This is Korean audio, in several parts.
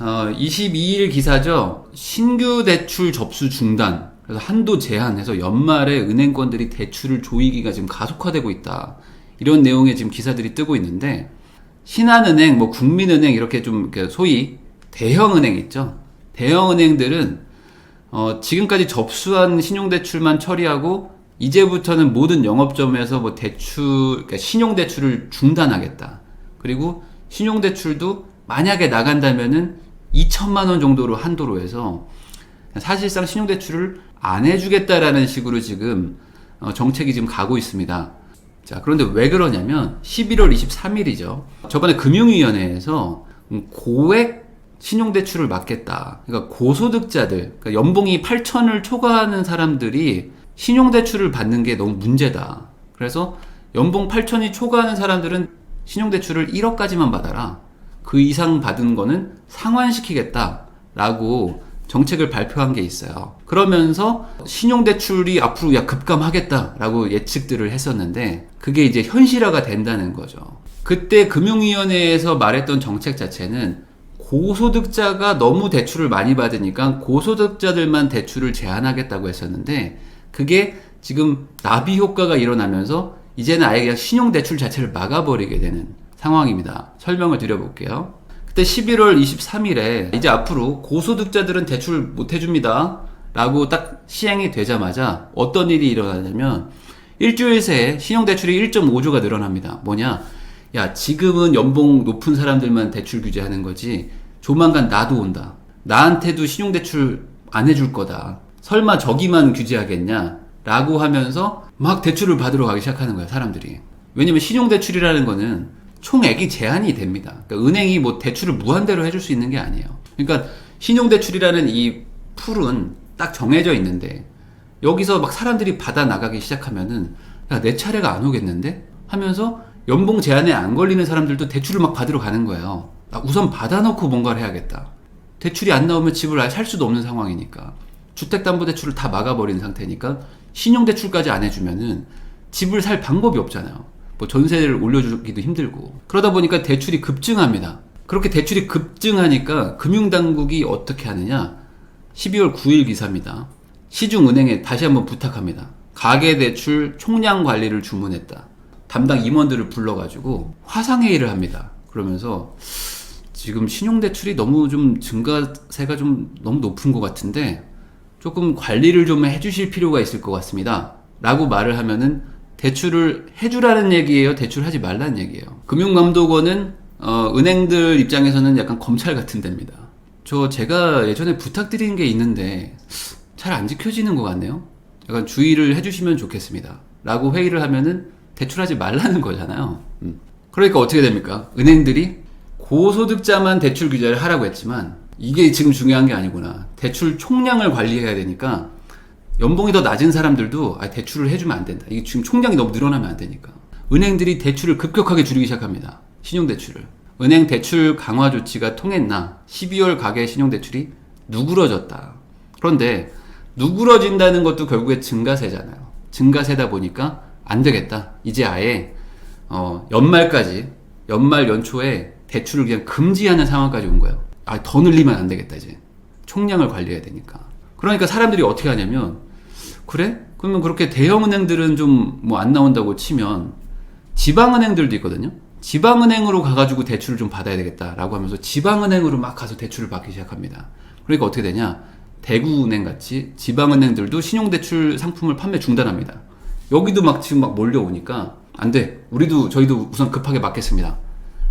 22일 기사죠. 신규 대출 접수 중단. 그래서 한도 제한해서 연말에 은행권들이 대출을 조이기가 지금 가속화되고 있다. 이런 내용의 지금 기사들이 뜨고 있는데, 신한은행, 뭐 국민은행 이렇게 좀 소위 대형은행 있죠. 대형은행들은 지금까지 접수한 신용대출만 처리하고 이제부터는 모든 영업점에서 뭐 그러니까 신용대출을 중단하겠다. 그리고 신용대출도 만약에 나간다면은 2천만 원 정도로 한도로 해서 사실상 신용대출을 안 해주겠다라는 식으로 지금 정책이 지금 가고 있습니다. 자, 그런데 왜 그러냐면 11월 23일이죠. 저번에 금융위원회에서 고액 신용대출을 막겠다. 그러니까 고소득자들, 그러니까 연봉이 8천을 초과하는 사람들이 신용대출을 받는 게 너무 문제다. 그래서 연봉 8천이 초과하는 사람들은 신용대출을 1억까지만 받아라. 그 이상 받은 거는 상환시키겠다라고 정책을 발표한 게 있어요. 그러면서 신용대출이 앞으로 급감하겠다라고 예측들을 했었는데 그게 이제 현실화가 된다는 거죠. 그때 금융위원회에서 말했던 정책 자체는 고소득자가 너무 대출을 많이 받으니까 고소득자들만 대출을 제한하겠다고 했었는데 그게 지금 나비 효과가 일어나면서 이제는 아예 그냥 신용대출 자체를 막아버리게 되는 상황입니다. 설명을 드려볼게요. 그때 11월 23일에 이제 앞으로 고소득자들은 대출 못 해줍니다 라고 딱 시행이 되자마자 어떤 일이 일어나냐면 일주일 새에 신용대출이 1.5조가 늘어납니다. 뭐냐? 야, 지금은 연봉 높은 사람들만 대출 규제하는 거지 조만간 나도 온다. 나한테도 신용대출 안 해줄 거다. 설마 저기만 규제하겠냐? 라고 하면서 막 대출을 받으러 가기 시작하는 거야, 사람들이. 왜냐면 신용대출이라는 거는 총액이 제한이 됩니다. 그러니까 은행이 뭐 대출을 무한대로 해줄 수 있는 게 아니에요. 그러니까 신용대출이라는 이 풀은 딱 정해져 있는데 여기서 막 사람들이 받아 나가기 시작하면은 야, 내 차례가 안 오겠는데? 하면서 연봉 제한에 안 걸리는 사람들도 대출을 막 받으러 가는 거예요. 우선 받아놓고 뭔가를 해야겠다. 대출이 안 나오면 집을 아예 살 수도 없는 상황이니까. 주택담보대출을 다 막아버린 상태니까 신용대출까지 안 해주면은 집을 살 방법이 없잖아요. 뭐 전세를 올려주기도 힘들고. 그러다 보니까 대출이 급증합니다. 그렇게 대출이 급증하니까 금융당국이 어떻게 하느냐. 12월 9일 기사입니다. 시중은행에 다시 한번 부탁합니다. 가계대출 총량 관리를 주문했다. 담당 임원들을 불러가지고 화상회의를 합니다. 그러면서 지금 신용대출이 너무 좀 증가세가 좀 너무 높은 것 같은데 조금 관리를 좀 해주실 필요가 있을 것 같습니다. 라고 말을 하면은 대출을 해주라는 얘기예요? 대출하지 말라는 얘기예요? 금융감독원은 은행들 입장에서는 약간 검찰 같은 데입니다. 제가 예전에 부탁드린 게 있는데 잘 안 지켜지는 것 같네요. 약간 주의를 해주시면 좋겠습니다. 라고 회의를 하면은 대출하지 말라는 거잖아요. 그러니까 어떻게 됩니까? 은행들이 고소득자만 대출 규제를 하라고 했지만 이게 지금 중요한 게 아니구나. 대출 총량을 관리해야 되니까 연봉이 더 낮은 사람들도 대출을 해주면 안 된다. 이게 지금 총량이 너무 늘어나면 안 되니까. 은행들이 대출을 급격하게 줄이기 시작합니다. 신용대출을. 은행 대출 강화 조치가 통했나? 12월 가계 신용대출이 누그러졌다. 그런데 누그러진다는 것도 결국에 증가세잖아요. 증가세다 보니까 안 되겠다. 이제 아예 연말까지 연말 연초에 대출을 그냥 금지하는 상황까지 온 거예요. 더 늘리면 안 되겠다 이제. 총량을 관리해야 되니까. 그러니까 사람들이 어떻게 하냐면 그래? 그러면 그렇게 대형은행들은 좀 뭐 안 나온다고 치면 지방은행들도 있거든요. 지방은행으로 가가지고 대출을 좀 받아야 되겠다라고 하면서 지방은행으로 막 가서 대출을 받기 시작합니다. 그러니까 어떻게 되냐? 대구은행 같이 지방은행들도 신용대출 상품을 판매 중단합니다. 여기도 막 지금 막 몰려오니까 안 돼. 저희도 우선 급하게 막겠습니다.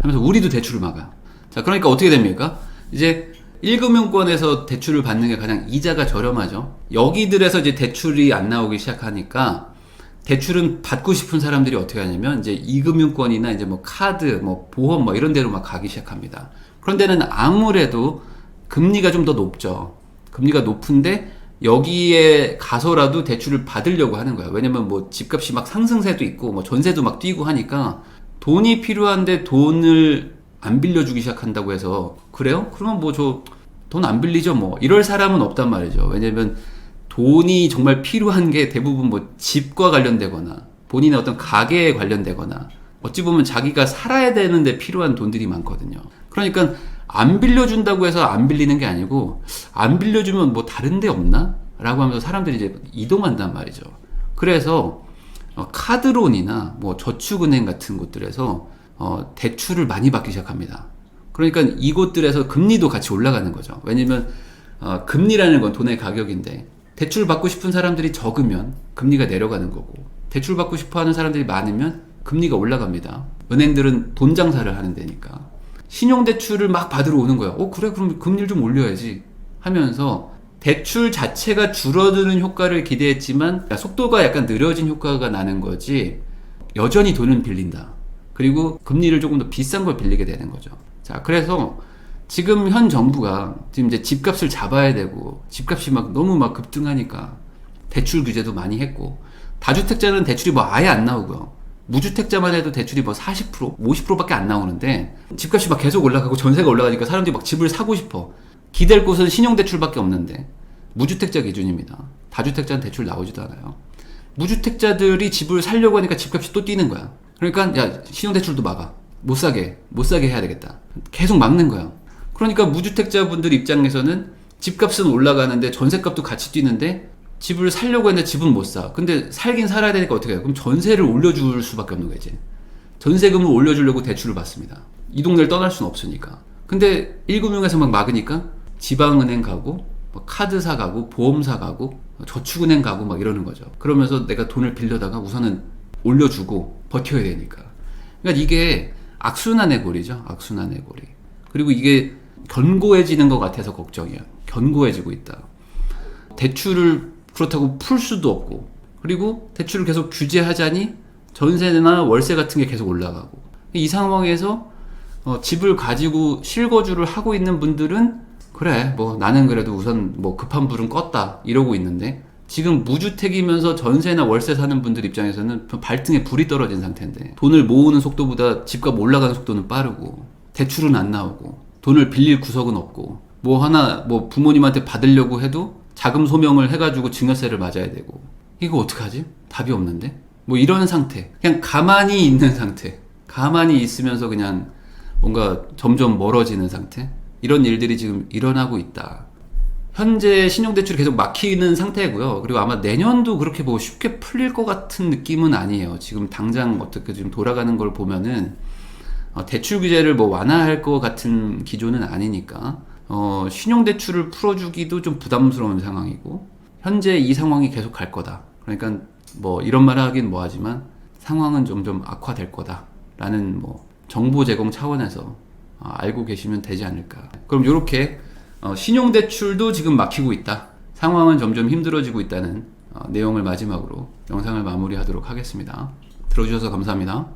하면서 우리도 대출을 막아요. 자, 그러니까 어떻게 됩니까? 이제 1금융권에서 대출을 받는 게 가장 이자가 저렴하죠. 여기들에서 이제 대출이 안 나오기 시작하니까 대출은 받고 싶은 사람들이 어떻게 하냐면 이제 2금융권이나 이제 뭐 카드, 뭐 보험 뭐 이런 데로 막 가기 시작합니다. 그런 데는 아무래도 금리가 좀 더 높죠. 금리가 높은데 여기에 가서라도 대출을 받으려고 하는 거야. 왜냐면 뭐 집값이 막 상승세도 있고 뭐 전세도 막 뛰고 하니까 돈이 필요한데 돈을 안 빌려주기 시작한다고 해서 그래요? 그러면 뭐 저 돈 안 빌리죠 뭐 이럴 사람은 없단 말이죠. 왜냐면 돈이 정말 필요한 게 대부분 뭐 집과 관련되거나 본인의 어떤 가게에 관련되거나 어찌 보면 자기가 살아야 되는데 필요한 돈들이 많거든요. 그러니까 안 빌려준다고 해서 안 빌리는 게 아니고 안 빌려주면 뭐 다른 데 없나? 라고 하면서 사람들이 이제 이동한단 말이죠. 그래서 카드론이나 뭐 저축은행 같은 곳들에서 대출을 많이 받기 시작합니다. 그러니까 이곳들에서 금리도 같이 올라가는 거죠. 왜냐면 금리라는 건 돈의 가격인데 대출 받고 싶은 사람들이 적으면 금리가 내려가는 거고 대출 받고 싶어 하는 사람들이 많으면 금리가 올라갑니다. 은행들은 돈 장사를 하는 데니까. 신용대출을 막 받으러 오는 거야. 그래, 그럼 금리를 좀 올려야지 하면서 대출 자체가 줄어드는 효과를 기대했지만 속도가 약간 느려진 효과가 나는 거지 여전히 돈은 빌린다. 그리고 금리를 조금 더 비싼 걸 빌리게 되는 거죠. 자, 그래서 지금 현 정부가 지금 이제 집값을 잡아야 되고 집값이 막 너무 막 급등하니까 대출 규제도 많이 했고 다주택자는 대출이 뭐 아예 안 나오고요. 무주택자만 해도 대출이 뭐 40%, 50%밖에 안 나오는데 집값이 막 계속 올라가고 전세가 올라가니까 사람들이 막 집을 사고 싶어. 기댈 곳은 신용대출밖에 없는데 무주택자 기준입니다. 다주택자는 대출 나오지도 않아요. 무주택자들이 집을 살려고 하니까 집값이 또 뛰는 거야. 그러니까 야, 신용대출도 막아. 못 사게 해야 되겠다. 계속 막는 거야. 그러니까 무주택자분들 입장에서는 집값은 올라가는데 전세값도 같이 뛰는데 집을 살려고 했는데 집은 못 사. 근데 살긴 살아야 되니까 어떻게 해요? 그럼 전세를 올려줄 수밖에 없는 거지. 전세금을 올려주려고 대출을 받습니다. 이 동네를 떠날 수는 없으니까. 근데 1금융에서 막 막으니까 지방은행 가고 카드사 가고 보험사 가고 저축은행 가고 막 이러는 거죠. 그러면서 내가 돈을 빌려다가 우선은 올려주고 버텨야 되니까. 그러니까 이게 악순환의 고리죠. 악순환의 고리. 그리고 이게 견고해지는 것 같아서 걱정이야. 견고해지고 있다. 대출을 그렇다고 풀 수도 없고 그리고 대출을 계속 규제하자니 전세나 월세 같은 게 계속 올라가고 이 상황에서 집을 가지고 실거주를 하고 있는 분들은 그래 뭐 나는 그래도 우선 뭐 급한 불은 껐다 이러고 있는데 지금 무주택이면서 전세나 월세 사는 분들 입장에서는 발등에 불이 떨어진 상태인데 돈을 모으는 속도보다 집값 올라가는 속도는 빠르고 대출은 안 나오고 돈을 빌릴 구석은 없고 뭐 하나 뭐 부모님한테 받으려고 해도 자금 소명을 해가지고 증여세를 맞아야 되고 이거 어떡하지? 답이 없는데? 뭐 이런 상태 그냥 가만히 있는 상태 가만히 있으면서 그냥 뭔가 점점 멀어지는 상태 이런 일들이 지금 일어나고 있다. 현재 신용대출이 계속 막히는 상태고요. 그리고 아마 내년도 그렇게 뭐 쉽게 풀릴 것 같은 느낌은 아니에요. 지금 당장 어떻게 지금 돌아가는 걸 보면은 대출 규제를 뭐 완화할 것 같은 기조는 아니니까 신용대출을 풀어주기도 좀 부담스러운 상황이고 현재 이 상황이 계속 갈 거다. 그러니까 뭐 이런 말을 하긴 뭐하지만 상황은 점점 악화될 거다 라는 뭐 정보 제공 차원에서 알고 계시면 되지 않을까. 그럼 이렇게 신용대출도 지금 막히고 있다. 상황은 점점 힘들어지고 있다는 내용을 마지막으로 영상을 마무리하도록 하겠습니다. 들어주셔서 감사합니다.